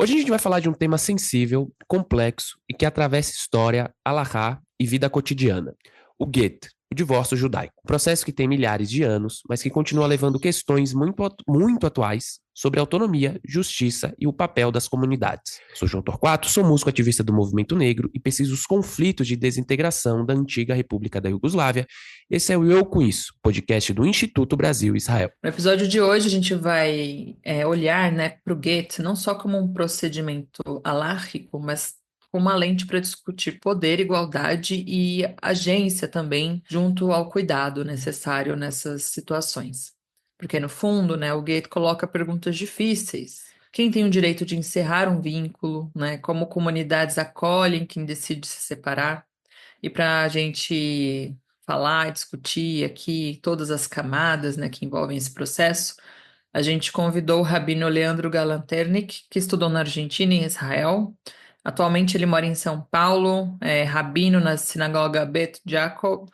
Hoje a gente vai falar de um tema sensível, complexo e que atravessa história, alahá e vida cotidiana. O Get, o divórcio judaico. Um processo que tem milhares de anos, mas que continua levando questões muito atuais sobre autonomia, justiça e o papel das comunidades. Sou João Torquato, sou músico ativista do movimento negro e pesquiso os conflitos de desintegração da antiga República da Iugoslávia. Esse é o Eu Com Isso, podcast do Instituto Brasil-Israel. No episódio de hoje, a gente vai olhar, né, para o Get não só como um procedimento alárrico, mas com uma lente para discutir poder, igualdade e agência também, junto ao cuidado necessário nessas situações. Porque, no fundo, né, o Get coloca perguntas difíceis. Quem tem o direito de encerrar um vínculo, né? Como comunidades acolhem quem decide se separar? E para a gente falar, discutir aqui todas as camadas, né, que envolvem esse processo, a gente convidou o rabino Leandro Galanternick, que estudou na Argentina e em Israel. Atualmente ele mora em São Paulo, é rabino na sinagoga Bet Jacob,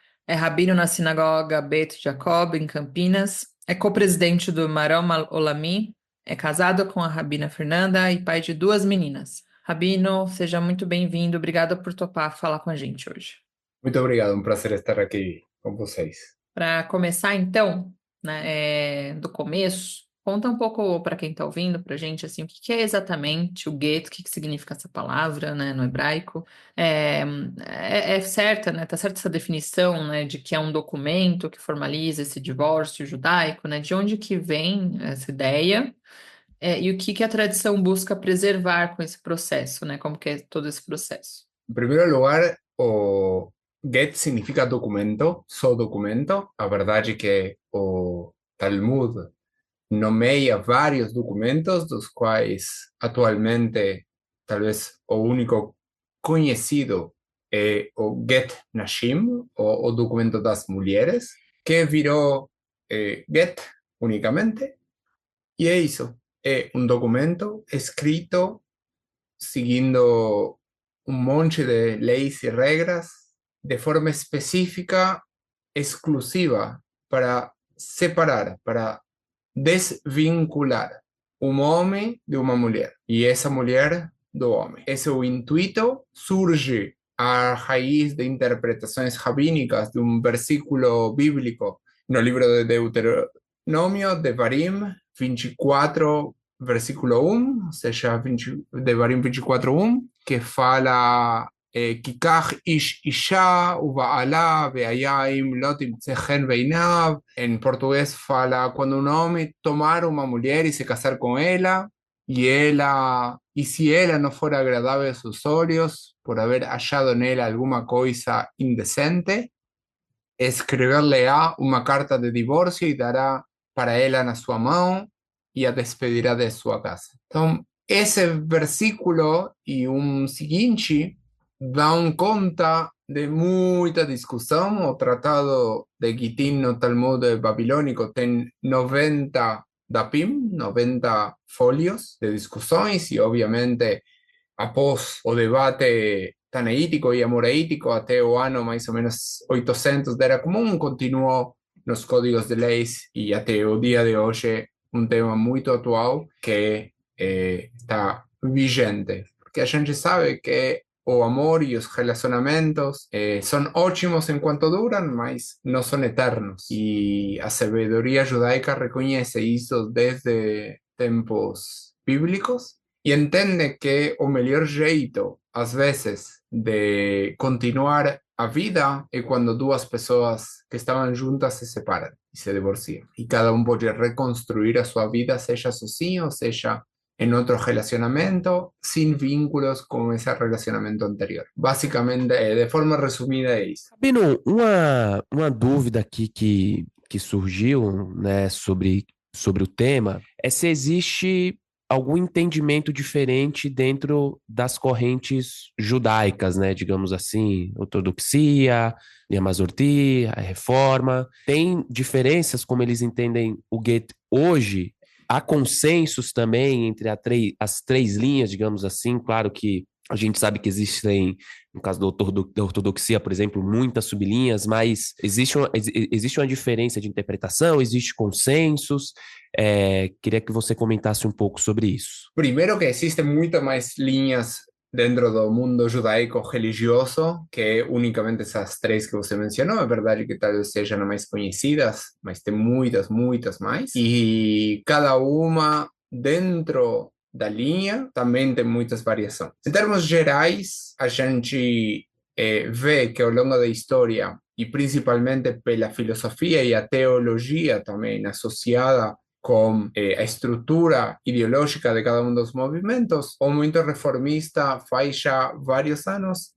em Campinas, é co-presidente do Maram Olami, é casado com a rabina Fernanda e pai de 2 meninas. Rabino, seja muito bem-vindo, obrigada por topar falar com a gente hoje. Muito obrigado, um prazer estar aqui com vocês. Para começar, então, né, do começo, conta um pouco para quem está ouvindo, para a gente, assim, o que é exatamente o get, o que significa essa palavra, né, no hebraico. É certa, né, tá certa essa definição, né, de que é um documento que formaliza esse divórcio judaico, né, de onde que vem essa ideia, e o que a tradição busca preservar com esse processo, né, como que é todo esse processo. En primer lugar, o get significa documento, só documento. A verdade é que o Talmud nomeia vários documentos, dos quais atualmente talvez o único conhecido é o Get Nashim, o documento das mulheres, que virou Get unicamente. E é isso, é um documento escrito seguindo un monte de leyes y reglas de forma específica, exclusiva, para separar, para desvincular un hombre de una mujer y esa mujer do hombre. Ese intuito surge a raíz de interpretaciones rabínicas de un versículo bíblico no libro de Deuteronomio, de Devarim 24, versículo 1, ou seja, Devarim 24:1, que fala Kikach ish isha uba'ala ve'ayim lo timtze chen beinav. En português fala quando um homem tomar uma mulher e se casar com ela, e se ela não for agradável a seus olhos, por haber hallado nela alguma coisa indecente, escrever-lhe-á uma carta de divórcio e dará para ela na sua mão e a despedirá de sua casa. Então, esse versículo e seguinte dão conta de muita discussão. O Tratado de Gittin no Talmud babilônico tem 90 dapim, 90 fólios de discussões, e obviamente após o debate tanaítico e amoraítico até o ano mais ou menos 800 da Era Comum, continuou nos códigos de leis e até o dia de hoje um tema muito atual que está vigente, porque a gente sabe que o amor e os relacionamentos são ótimos enquanto duram, mas não são eternos, e a sabedoria judaica reconhece isso desde tempos bíblicos e entende que o melhor jeito, às vezes, de continuar a vida é quando duas pessoas que estavam juntas se separam e se divorciam. E cada um pode reconstruir a sua vida, seja sozinho, seja em outro relacionamento, sem vínculos com esse relacionamento anterior. Basicamente, de forma resumida, é isso. Bino, uma dúvida aqui que surgiu, né, sobre o tema é se existe algum entendimento diferente dentro das correntes judaicas, né, digamos assim, ortodoxia, Yamazorti, a reforma. Tem diferenças como eles entendem o get hoje? Há consensos também entre as três linhas, digamos assim, claro que A gente sabe que existem, no caso da ortodoxia, por exemplo, muitas sublinhas, mas existe uma diferença de interpretação, existe consensos. Queria que você comentasse um pouco sobre isso. Primero que existen muchas más líneas dentro del mundo judaico religioso que únicamente esas tres que você mencionó. Es verdad que tal vez sean las más conocidas, mas tem muchas, muchas más. Y cada una dentro da linha também tem muitas variações. Em termos gerais, a gente vê que ao longo da história, e principalmente pela filosofia e a teologia também associada com a estrutura ideológica de cada um dos movimentos, o movimento reformista faz já vários anos,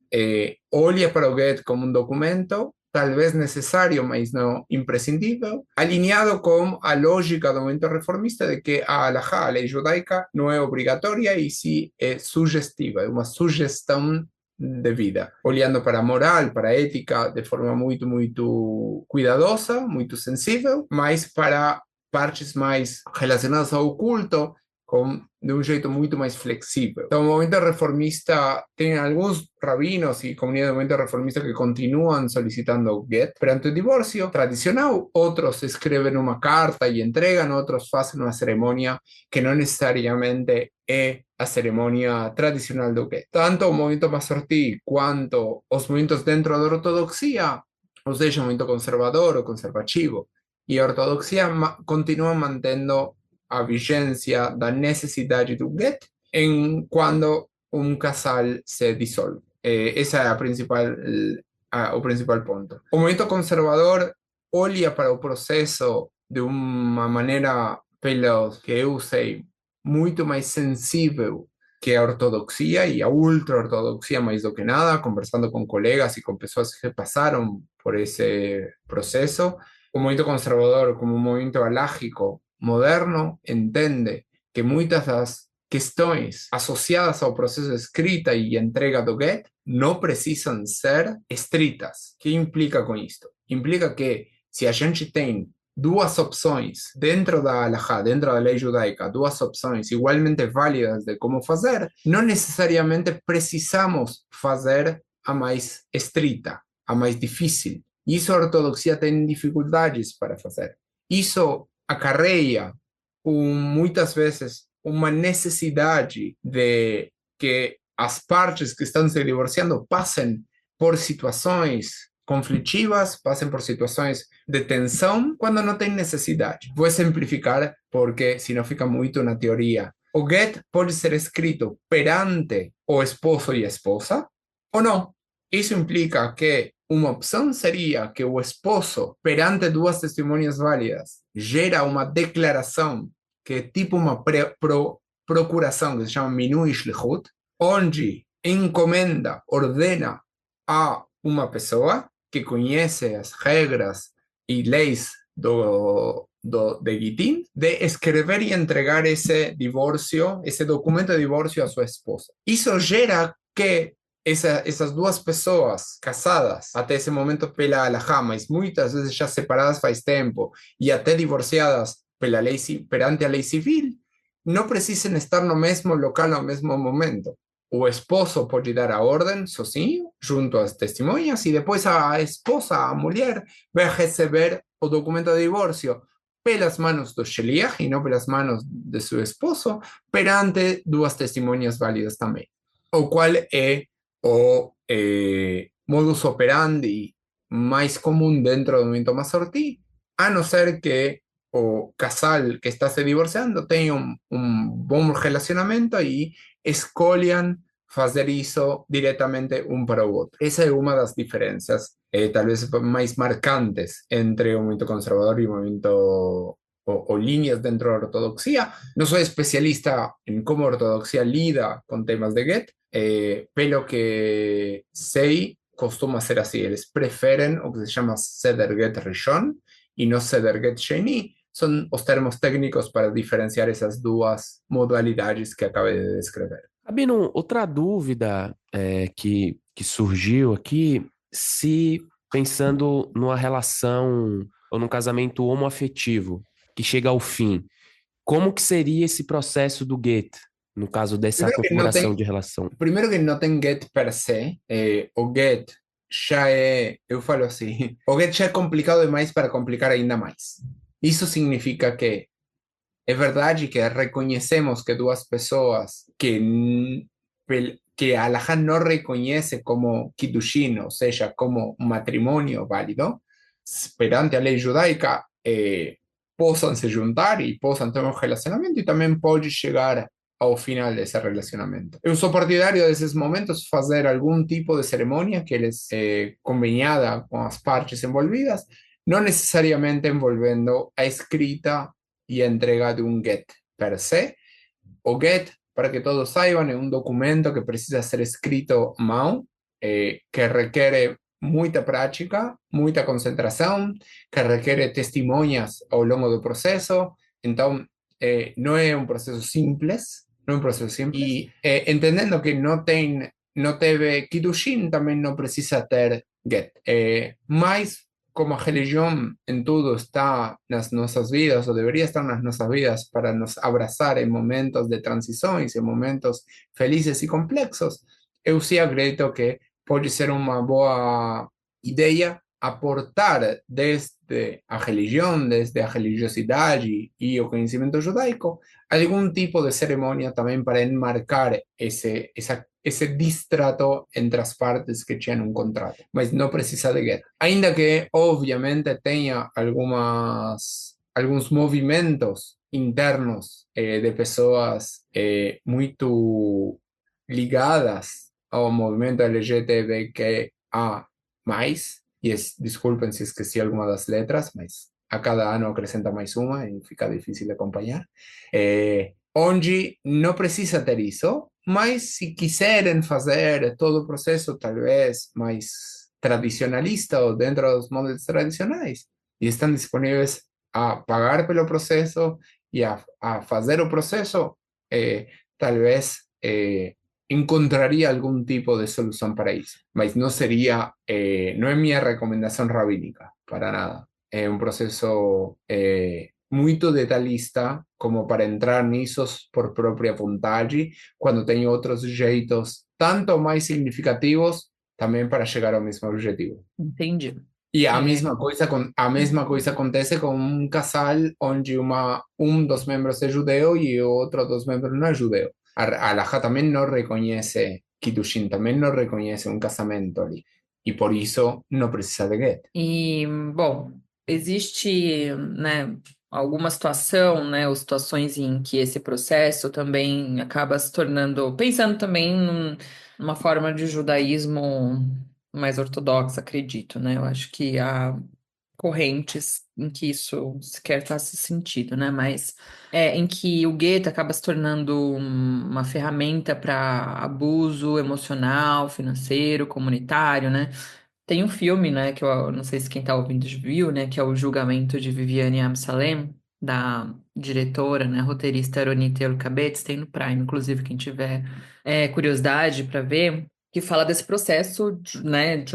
olha para o Goethe como um documento talvez necessário, mas não imprescindível, alinhado com a lógica do movimento reformista de que a halajá, a lei judaica, não é obrigatória e sim é sugestiva, é uma sugestão de vida, olhando para a moral, para a ética de forma muito, muito cuidadosa, muito sensível, mas para partes mais relacionadas ao culto, de um jeito muito mais flexível. Então, o movimento reformista tem alguns rabinos e comunidades do movimento reformista que continuam solicitando o get perante o divórcio tradicional, outros escrevem uma carta e entregam, outros fazem uma cerimônia que não necessariamente é a cerimônia tradicional do get. Tanto o movimento Masorti quanto os movimentos dentro da ortodoxia, ou seja, o movimento conservador ou conservativo, e a ortodoxia continua mantendo a vigência da necessidade do get em quando um casal se dissolve. Esse é o principal ponto. O movimento conservador olha para o processo de uma maneira, pelo que eu sei, muito mais sensível que a ortodoxia e a ultra-ortodoxia mais do que nada, conversando com colegas e com pessoas que passaram por esse processo. O movimento conservador, como um movimento alágico moderno, entende que muitas das questões associadas ao processo de escrita e entrega do get não precisam ser estritas. O que implica com isto? Implica que se a gente tem duas opções dentro da halajá, dentro da lei judaica, duas opções igualmente válidas de como fazer, não necessariamente precisamos fazer a mais estrita, a mais difícil. Isso a ortodoxia tem dificuldades para fazer. Isso acarreia muitas vezes uma necessidade de que as partes que estão se divorciando passem por situações conflitivas, passem por situações de tensão, quando não tem necessidade. Vou simplificar, porque senão fica muito na teoria. O get pode ser escrito perante o esposo e a esposa, ou não. Isso implica que uma opção seria que o esposo, perante duas testemunhas válidas, gera uma declaração que é tipo uma procuração, que se chama minui shlichut, onde encomenda, ordena a uma pessoa que conhece as regras e leis de Gitin, de escrever e entregar esse divórcio, esse documento de divórcio a sua esposa. Isso gera que essas duas pessoas casadas até esse momento pela halajá, mas muitas vezes já separadas faz tempo e até divorciadas perante a lei civil, não precisam estar no mesmo local no mesmo momento. O esposo pode dar a ordem sozinho, junto às testemunhas, e depois a esposa, a mulher, vai receber o documento de divórcio pelas manos do sheliach e não pelas manos de seu esposo, perante duas testemunhas válidas também. O qual é o modus operandi mais comum dentro do movimento Masorti, a não ser que o casal que está se divorciando tenha bom relacionamento e escolham fazer isso diretamente para o outro. Essa é uma das diferenças, talvez mais marcantes, entre o movimento conservador e o movimento o líneas dentro da ortodoxia. Não sou especialista em como a ortodoxia lida com temas de get, pelo que sei, costuma ser assim. Eles preferem o que se chama Seder Get Rishon e não Seder Get Sheni. São os termos técnicos para diferenciar essas duas modalidades que acabei de descrever. Rabino, outra dúvida que surgiu aqui, se pensando numa relação ou num casamento homoafetivo que chega ao fim, como que seria esse processo do get? no caso dessa Primeiro que não configuração tem, de relação? primeiro que não tem get per se, o get já é, eu falo assim, o get já é complicado demais para complicar ainda mais. Isso significa que é verdade que reconhecemos que duas pessoas que a halajá não reconhece como kiddushin, ou seja, como um matrimônio válido, perante a lei judaica, possam se juntar e possam ter um relacionamento e também pode chegar ao final desse relacionamento. Eu sou partidário desses momentos fazer algum tipo de cerimônia que eles convenhada com as partes envolvidas, não necessariamente envolvendo a escrita y entrega de un GET per se. O GET, para que todos saiban, es un documento que precisa ser escrito a mão, que requiere muita prática, muita concentração, que requiere testemunhas ao longo do processo. Então, não é um processo simples, não é um processo simples. E entendendo que não teve Kiddushin, também não precisa ter GET. Mas como a religión en todo está nas nossas vidas, o debería estar nas nossas vidas para nos abrazar en momentos de transições, en momentos felices y complexos, eu sim acredito que pode ser uma boa ideia aportar desde a religião, desde a religiosidade e o conhecimento judaico, algum tipo de cerimônia também para enmarcar esse distrato entre as partes que tinham um contrato, mas não precisa de guerra. Ainda que, obviamente, tenha alguns movimentos internos de pessoas muito ligadas ao movimento LGBTQIA+, e desculpem se esqueci alguma das letras, mas a cada ano acrescenta mais uma e fica difícil de acompanhar, onde não precisa ter isso, mas se quiserem fazer todo o processo talvez mais tradicionalista ou dentro dos modelos tradicionais, e estão disponíveis a pagar pelo processo e a fazer o processo, talvez encontraria algum tipo de solução para isso. Mas não seria, não é minha recomendação rabínica, para nada. É um processo muito detalhista, como para entrar nisso por própria vontade, quando tem outros jeitos, tanto mais significativos, também para chegar ao mesmo objetivo. Entendi. E a mesma coisa acontece com um casal onde um dos membros é judeu e o outro dos membros não é judeu. A halajá também não reconhece Kiddushin, também não reconhece um casamento ali. E por isso não precisa de get. E, bom, existe, né, alguma situação, né, ou situações em que esse processo também acaba se tornando, pensando também numa forma de judaísmo mais ortodoxa, acredito, né? Eu acho que há correntes em que isso sequer faz sentido, né? Mas em que o gueto acaba se tornando uma ferramenta para abuso emocional, financeiro, comunitário, né? Tem um filme, né, que eu não sei se quem tá ouvindo viu, né, que é o Julgamento de Viviane Amsalem, da diretora, né, roteirista Ronit Elkabetz, tem no Prime, inclusive, quem tiver curiosidade para ver, que fala desse processo, né,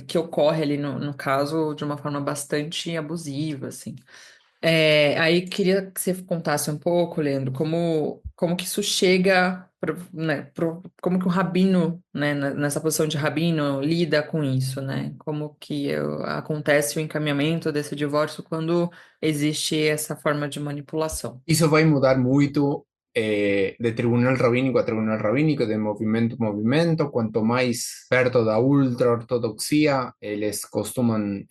que ocorre ali, no caso, de uma forma bastante abusiva, assim. Aí queria que você contasse um pouco, Leandro, como que isso chega, né, como que o rabino, né, nessa posição de rabino, lida com isso, né? Como que acontece o encaminhamento desse divórcio quando existe essa forma de manipulação. Isso vai mudar muito de tribunal rabínico a tribunal rabínico, de movimento a movimento. Quanto mais perto da ultra-ortodoxia, eles costumam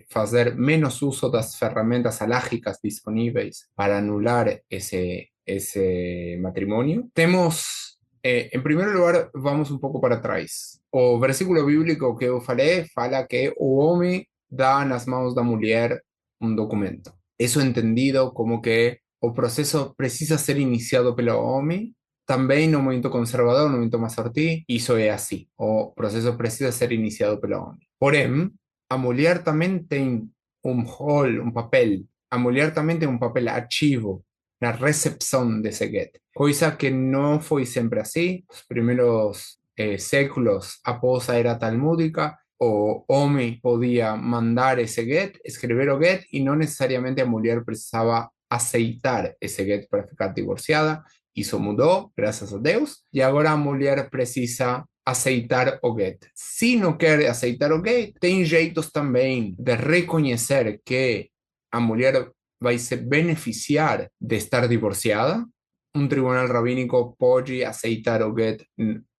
fazer menos uso das ferramentas alágicas disponíveis para anular esse matrimônio. Temos, em primeiro lugar, vamos um pouco para trás. O versículo bíblico que eu falei fala que o homem dá nas mãos da mulher um documento. Eso entendido como que o proceso precisa ser iniciado pelo homem, também no momento conservador, no momento Massorti, isso é assim. O processo precisa ser iniciado pelo homem. Porém, a mulher também tem um rol, um papel. A mulher também tem um papel ativo na recepção desse get. Coisa que não foi sempre assim. Os primeiros séculos após a era talmúdica, o homem podia mandar esse get, escrever o get, e não necessariamente a mulher precisava aceitar esse get para ficar divorciada. Isso mudou, graças a Deus, e agora a mulher precisa aceitar o get. Se não quer aceitar o get, tem jeitos também de reconhecer que a mulher vai se beneficiar de estar divorciada. Um tribunal rabínico pode aceitar o get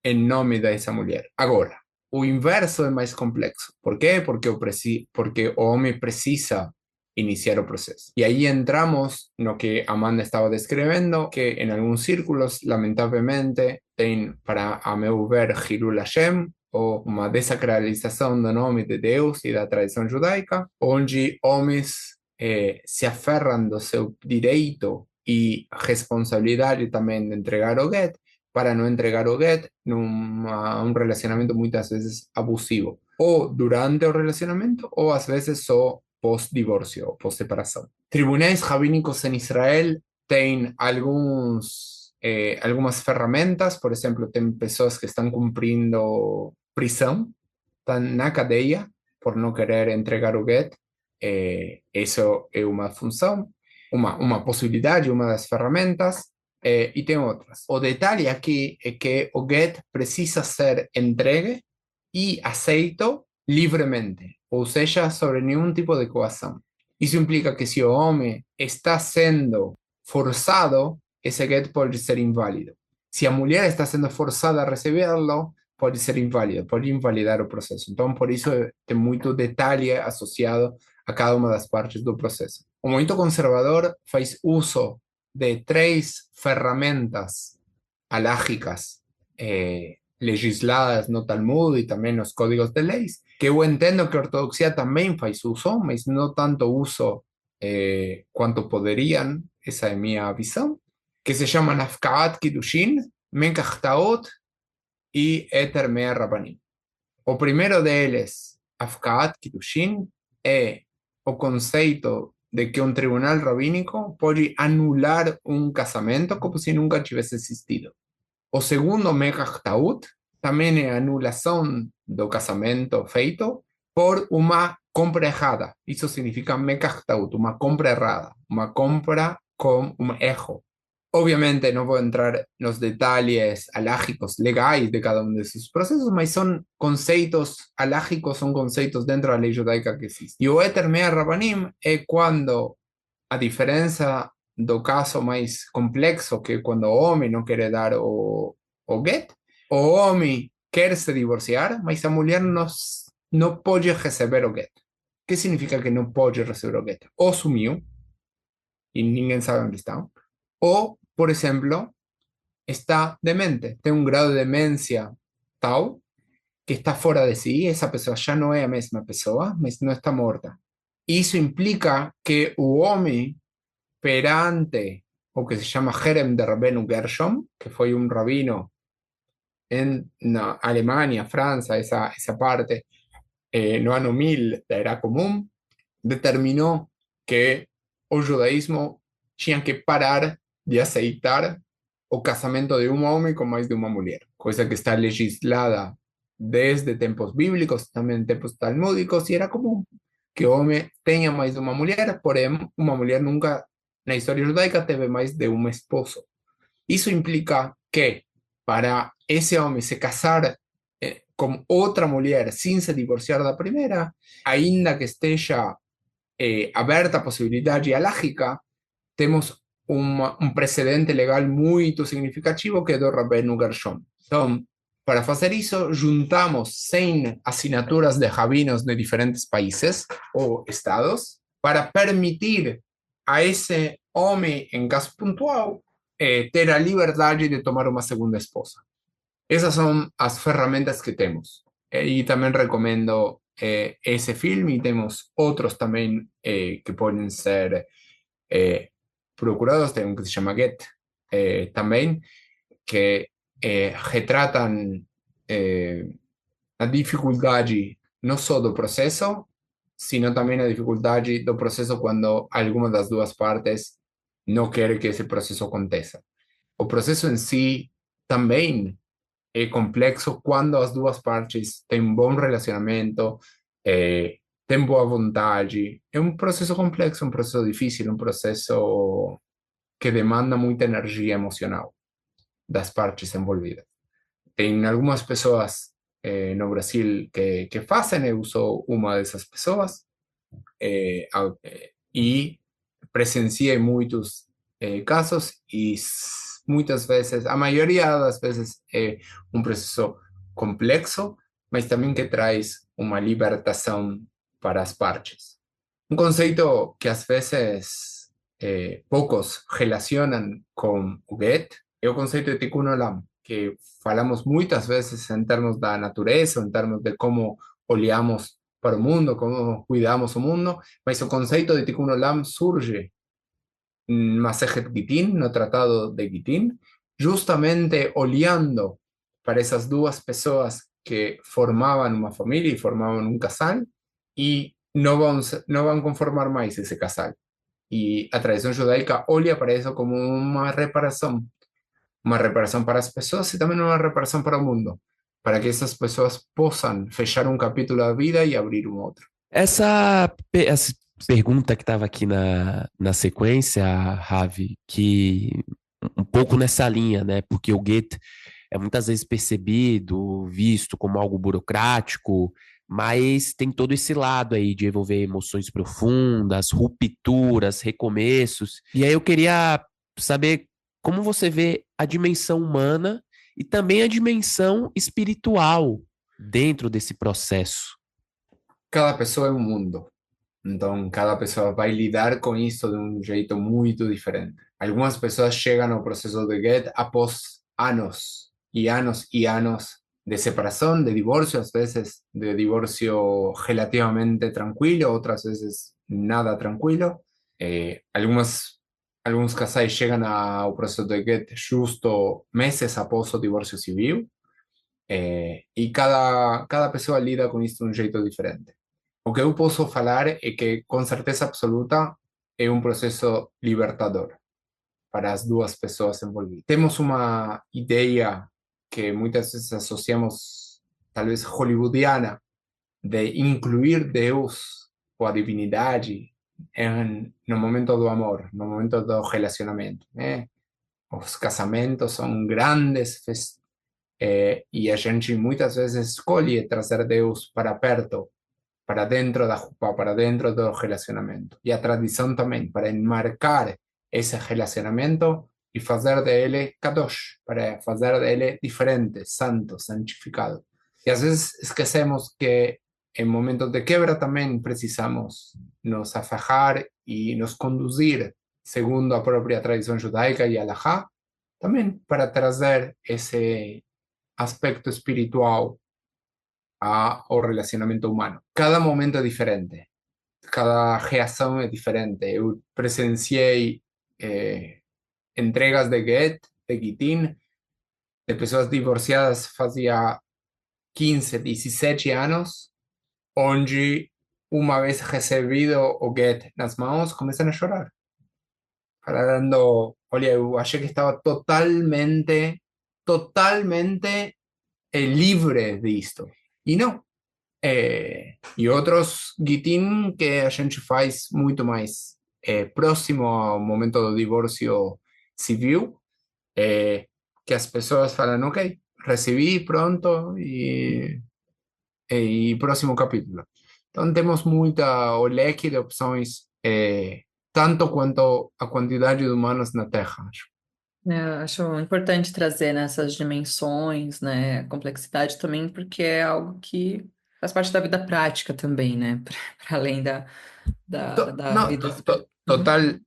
em nome dessa mulher. Agora, o inverso é mais complexo. Por quê? Porque o homem precisa iniciar o proceso. E aí entramos no que Amanda estava descrevendo, que em alguns círculos, lamentavelmente, tem, para a meu ver, Hilul Hashem, ou uma desacralização do nome de Deus e da tradição judaica, onde homens se aferram do seu direito e responsabilidade também de entregar o get, para não entregar o get num relacionamento muitas vezes abusivo, ou durante o relacionamento, ou às vezes só pós-divórcio, pós-separação. Tribunais rabínicos em Israel têm algumas ferramentas, por exemplo, tem pessoas que estão cumprindo prisão, estão na cadeia por não querer entregar o get. Isso é uma função, uma possibilidade, uma das ferramentas, e tem outras. O detalhe aqui é que o get precisa ser entregue e aceito livremente, ou seja, sobre nenhum tipo de coação. Isso implica que se o homem está sendo forçado, esse get pode ser inválido. Se a mulher está sendo forçada a recebê-lo, pode ser inválido, pode invalidar o processo. Então, por isso, tem muito detalhe associado a cada uma das partes do processo. O movimento conservador faz uso de 3 ferramentas alágicas legisladas no Talmud e também nos códigos de leis, que eu entendo que a ortodoxia também faz uso, mas não tanto uso quanto poderiam, essa é a minha visão, que se chamam Afkaat Kiddushin, Menkach Taot e Eter Mea Rabbanim. O primeiro deles, Afkaat Kiddushin, é o conceito de que um tribunal rabínico pode anular um casamento como se nunca tivesse existido. O segundo, Menkach Taut, também é a anulação do casamento feito por uma compra errada. Isso significa Menkach Taut, uma compra errada, uma compra com um erro. Obviamente não vou entrar nos detalhes alágicos legais de cada um desses processos, mas são conceitos alágicos, são conceitos dentro da lei judaica que existem. E o Eter Mea Rabbanim é quando, a diferença do caso mais complexo, que é quando o homem não quer dar o get, o homem quer se divorciar, mas a mulher não pode receber o get. O que significa que não pode receber o get? Ou sumiu, e ninguém sabe onde está, ou, por exemplo, está demente, tem um grau de demência tal que está fora de si, essa pessoa já não é a mesma pessoa, mas não está morta. Isso implica que o homem, perante o que se chama Jerem de Rabbeinu Gershom, que foi um rabino na Alemanha, França, essa parte, no ano 1000 da Era Comum, determinou que o judaísmo tinha que parar de aceitar o casamento de um homem com mais de uma mulher, coisa que está legislada desde tempos bíblicos, também tempos talmúdicos, e era comum que o homem tenha mais de uma mulher, porém, uma mulher nunca, na história judaica, teve mais de um esposo. Isso implica que, para esse homem se casar com outra mulher sem se divorciar da primeira, ainda que esteja aberta a possibilidade alágica, temos um precedente legal muito significativo que é do Rabbeinu Gershom. Então, para fazer isso, juntamos 100 assinaturas de rabinos de diferentes países ou estados para permitir a esse homem, em caso pontual, ter a liberdade de tomar uma segunda esposa. Essas são as ferramentas que temos. E também recomendo esse filme, e temos outros também que podem ser procurados, tem um que se chama Get também, que retratam a dificuldade não só do processo, sino também a dificuldade do processo quando alguma das duas partes não quer que esse processo aconteça. O processo em si também é complexo quando as duas partes têm um bom relacionamento, têm boa vontade. É um processo complexo, um processo difícil, um processo que demanda muita energia emocional. das partes envolvidas. Tem algumas pessoas no Brasil que fazem, eu sou uma dessas pessoas, e presenciei muitos casos e muitas vezes, a maioria das vezes é um processo complexo, mas também que traz uma libertação para as partes. Um conceito que às vezes poucos relacionam com o Goethe é o conceito de Tikkun Olam, que falamos muitas vezes em termos da natureza, em termos de como olhamos para o mundo, como cuidamos o mundo, mas o conceito de Tikkun Olam surge en Masejet Gittin, no Tratado de Gittin, justamente olhando para essas duas pessoas que formavam uma família e formavam um casal e não vão conformar mais esse casal. E a tradição judaica olha para isso como uma reparação para as pessoas e também uma reparação para o mundo, para que essas pessoas possam fechar um capítulo da vida e abrir um outro. Essa pergunta que estava aqui na sequência, Ravi, que um pouco nessa linha, né? Porque o Goethe é muitas vezes percebido, visto como algo burocrático, mas tem todo esse lado aí de envolver emoções profundas, rupturas, recomeços. E aí eu queria saber como você vê a dimensão humana e também a dimensão espiritual dentro desse processo. Cada pessoa é um mundo. Então, cada pessoa vai lidar com isso de um jeito muito diferente. Algumas pessoas chegam ao processo de Goethe após anos e anos e anos de separação, de divórcio, às vezes de divórcio relativamente tranquilo, outras vezes nada tranquilo. Alguns casais chegam ao processo de Goethe justo meses após o divórcio civil, e cada pessoa lida com isso de um jeito diferente. O que eu posso falar é que, com certeza absoluta, é um processo libertador para as duas pessoas envolvidas. Temos uma ideia que muitas vezes associamos, talvez hollywoodiana, de incluir Deus ou a divindade no momento do amor, no momento do relacionamento, né? Os casamentos são grandes e a gente muitas vezes escolhe trazer Deus para perto, para dentro da jupa, para dentro do relacionamento. E a tradição também, para enmarcar esse relacionamento e fazer dele kadosh, para fazer dele diferente, santo, santificado. E às vezes esquecemos que em momentos de quebra também precisamos nos afajar e nos conduzir segundo a própria tradição judaica e alahá, também para trazer esse aspecto espiritual ao relacionamento humano. Cada momento é diferente, cada reação é diferente. Eu presenciei entregas de Goethe, de Gittin, de pessoas divorciadas fazia 15, 17 anos, onde uma vez recebido o Goethe nas mãos, começam a chorar. Falando, olha, eu achei que estava totalmente livre disto. E não. E outros Gittin que a gente faz muito mais próximo ao momento do divórcio civil, que as pessoas falam, ok, recebi, pronto, e próximo capítulo. Então temos o leque de opções, tanto quanto a quantidade de humanos na Terra, acho. Acho importante trazer nessas dimensões, né, a complexidade também, porque é algo que faz parte da vida prática também, né, para além da No, vida espiritual.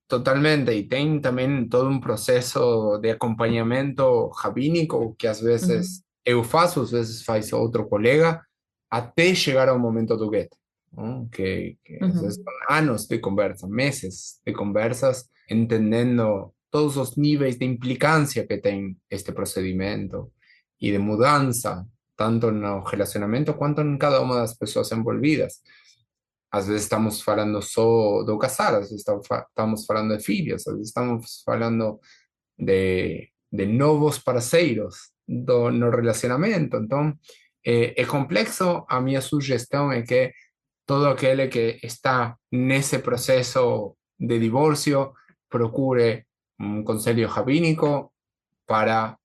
totalmente. E tem também todo um processo de acompanhamento rabínico que às vezes eu faço, às vezes faz outro colega, até chegar ao momento do Goethe, não? Que às vezes são anos de conversa, meses de conversas, entendendo todos os níveis de implicância que tem este procedimento e de mudança, tanto no relacionamento quanto em cada uma das pessoas envolvidas. Às vezes estamos falando só do casar, às vezes estamos falando de filhos, às vezes estamos falando de novos parceiros no relacionamento. Então, é complexo. A minha sugestão é que todo aquele que está nesse processo de divórcio procure um conselho rabínico para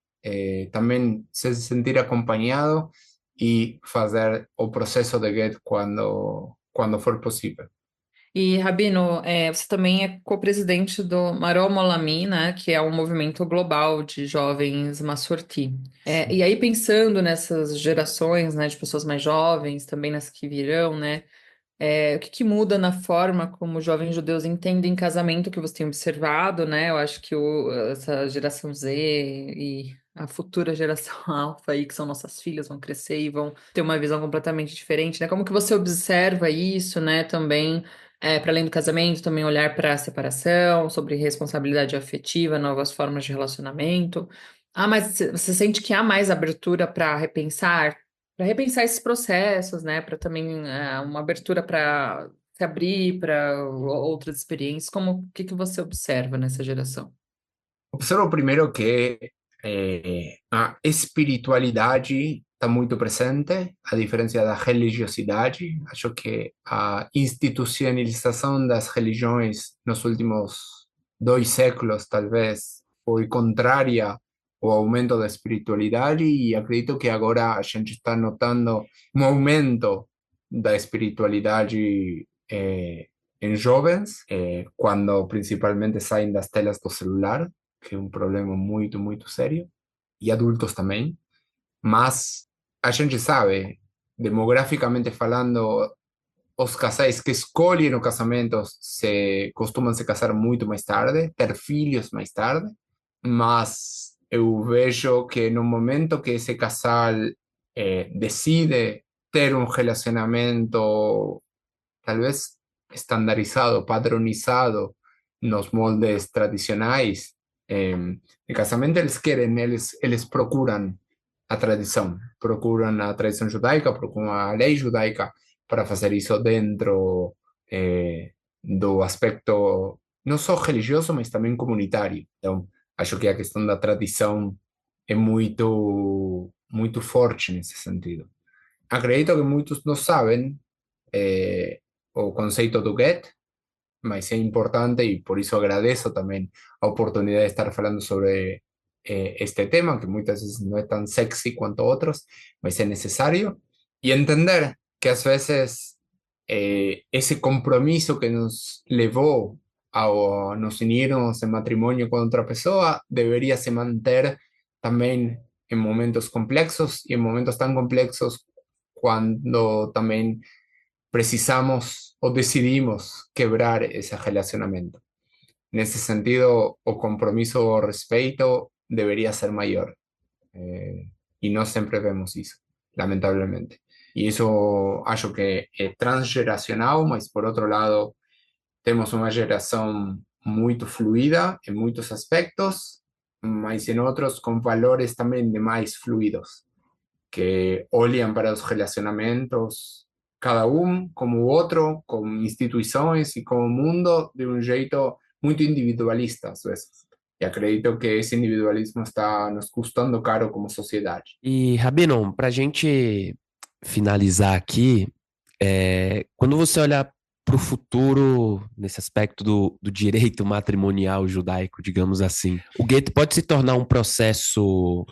também se sentir acompanhado e fazer o processo de Get quando for possível. E, Rabino, você também é co-presidente do Marom Olami, né, que é um movimento global de jovens Masorti. E aí, pensando nessas gerações, né, de pessoas mais jovens, também nas que virão, né, o que que muda na forma como os jovens judeus entendem casamento que você tem observado, né? Eu acho que essa geração Z e a futura geração alfa aí, que são nossas filhas, vão crescer e vão ter uma visão completamente diferente, né? Como que você observa isso, né? Também, para além do casamento, também olhar para a separação, sobre responsabilidade afetiva, novas formas de relacionamento. Ah, mas você sente que há mais abertura para repensar esses processos, né? Para também uma abertura para se abrir para outras experiências. Como o que que você observa nessa geração? Observo primeiro que a espiritualidade está muito presente, a diferença da religiosidade. Acho que a institucionalização das religiões nos últimos 2 séculos, talvez, foi contrária ao aumento da espiritualidade e acredito que agora a gente está notando um aumento da espiritualidade em jovens, quando principalmente saem das telas do celular, que é um problema muito, muito sério, e adultos também. Mas a gente sabe, demograficamente falando, os casais que escolhem o casamento costumam se casar muito mais tarde, ter filhos mais tarde, mas eu vejo que no momento que esse casal decide ter um relacionamento talvez estandarizado, padronizado nos moldes tradicionais de casamento, eles procuram a tradição judaica, procuram a lei judaica para fazer isso dentro do aspecto não só religioso, mas também comunitário. Então, acho que a questão da tradição é muito, muito forte nesse sentido. Acredito que muitos não sabem o conceito do get, mas é importante e por isso agradeço também a oportunidade de estar falando sobre este tema, que muitas vezes não é tão sexy quanto outros, mas é necessário, e entender que às vezes esse compromisso que nos levou a nos unirmos em matrimônio com outra pessoa deveria se manter também em momentos complexos e em momentos tão complexos quando também precisamos o decidimos quebrar ese relacionamiento. En ese sentido, o compromiso o respeto debería ser mayor. Y no siempre vemos eso, lamentablemente. Y eso acho que es transgeracional, mas por otro lado, tenemos una generación muy fluida en muchos aspectos, mas en otros con valores también de más fluidos, que olham para os relacionamentos, cada um como o outro, como instituições e como mundo, de um jeito muito individualista, às vezes. E acredito que esse individualismo está nos custando caro como sociedade. E, Rabino, para a gente finalizar aqui, quando você olha para o futuro, nesse aspecto do direito matrimonial judaico, digamos assim, o gueto pode se tornar um processo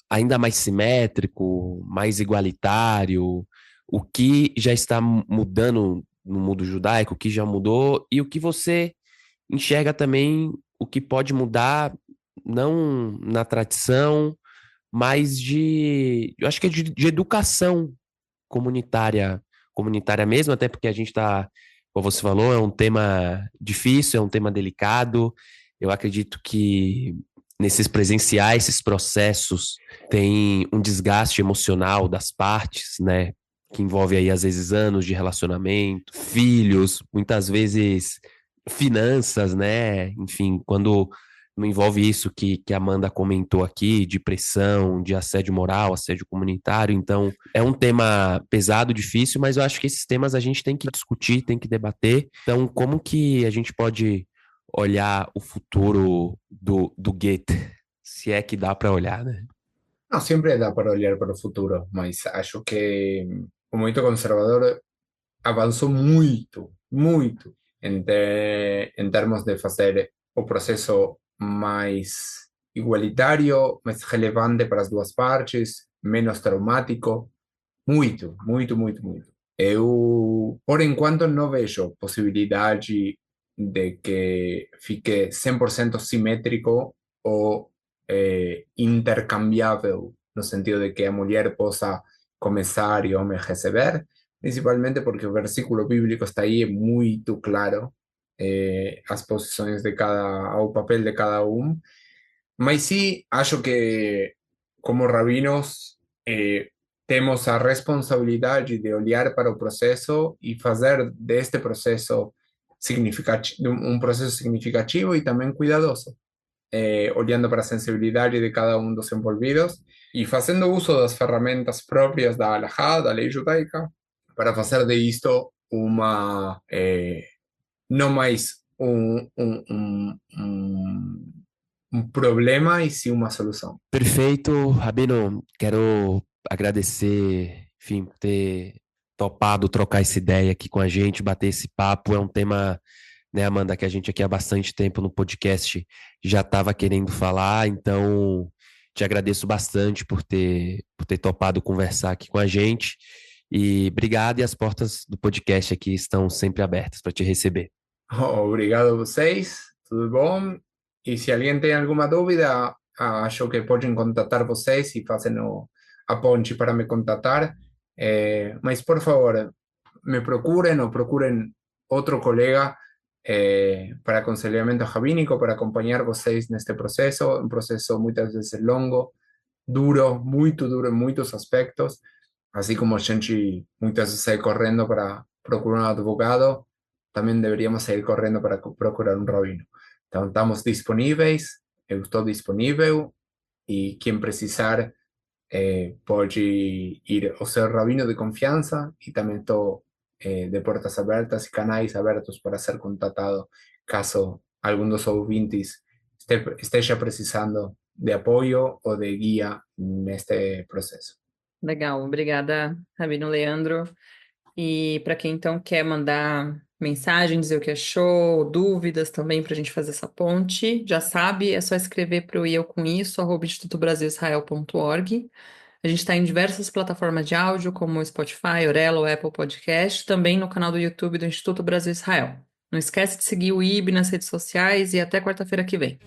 ainda mais simétrico, mais igualitário, o que já está mudando no mundo judaico, o que já mudou, e o que você enxerga também, o que pode mudar, não na tradição, mas eu acho que é de educação comunitária, comunitária mesmo, até porque a gente está, como você falou, é um tema difícil, é um tema delicado. Eu acredito que nesses presenciais, esses processos, tem um desgaste emocional das partes, né? Que envolve aí, às vezes, anos de relacionamento, filhos, muitas vezes finanças, né? Enfim, quando não envolve isso que a Amanda comentou aqui, de pressão, de assédio moral, assédio comunitário. Então, é um tema pesado, difícil, mas eu acho que esses temas a gente tem que discutir, tem que debater. Então, como que a gente pode olhar o futuro do Goethe, se é que dá para olhar, né? Não, sempre dá para olhar para o futuro, mas acho que o movimento conservador avançou muito, muito em termos de fazer o processo mais igualitário, mais relevante para as duas partes, menos traumático. Muito, muito, muito, muito. Eu, por enquanto, não vejo possibilidade de que fique 100% simétrico ou intercambiável, no sentido de que a mulher possa começar e o homem receber, principalmente porque o versículo bíblico está aí muito claro, as posições de cada, o papel de cada um, mas sim, acho que como rabinos temos a responsabilidade de olhar para o processo e fazer deste processo significativo, um processo significativo e também cuidadoso, olhando para a sensibilidade de cada um dos envolvidos e fazendo uso das ferramentas próprias da Halajá, da lei judaica, para fazer de isto uma, não mais um problema e sim uma solução. Perfeito, Rabino. Quero agradecer, enfim, por ter topado trocar essa ideia aqui com a gente, bater esse papo. É um tema, né, Amanda, que a gente aqui há bastante tempo no podcast já estava querendo falar, então te agradeço bastante por ter topado conversar aqui com a gente. E obrigado, e as portas do podcast aqui estão sempre abertas para te receber. Obrigado a vocês, tudo bom? E se alguém tem alguma dúvida, acho que podem contatar vocês e fazem a ponte para me contatar. Mas, por favor, me procurem ou procurem outro colega para aconselhamento rabínico, para acompanhar vocês neste processo, um processo muitas vezes longo, duro em muitos aspectos, assim como a gente muitas vezes sai correndo para procurar um advogado, também deveríamos sair correndo para procurar um rabino. Então, estamos disponíveis, eu estou disponível, e quem precisar pode ir ao seu rabino de confiança, e também estou de portas abertas e canais abertos para ser contatado caso algum dos ouvintes esteja precisando de apoio ou de guia neste processo. Legal, obrigada, Rabino Leandro. E para quem então quer mandar mensagem, dizer o que achou, dúvidas também para a gente fazer essa ponte, já sabe, é só escrever para o @institutobrasilisrael.org. A gente está em diversas plataformas de áudio, como o Spotify, Orelo, Apple Podcast, também no canal do YouTube do Instituto Brasil Israel. Não esquece de seguir o IB nas redes sociais e até quarta-feira que vem.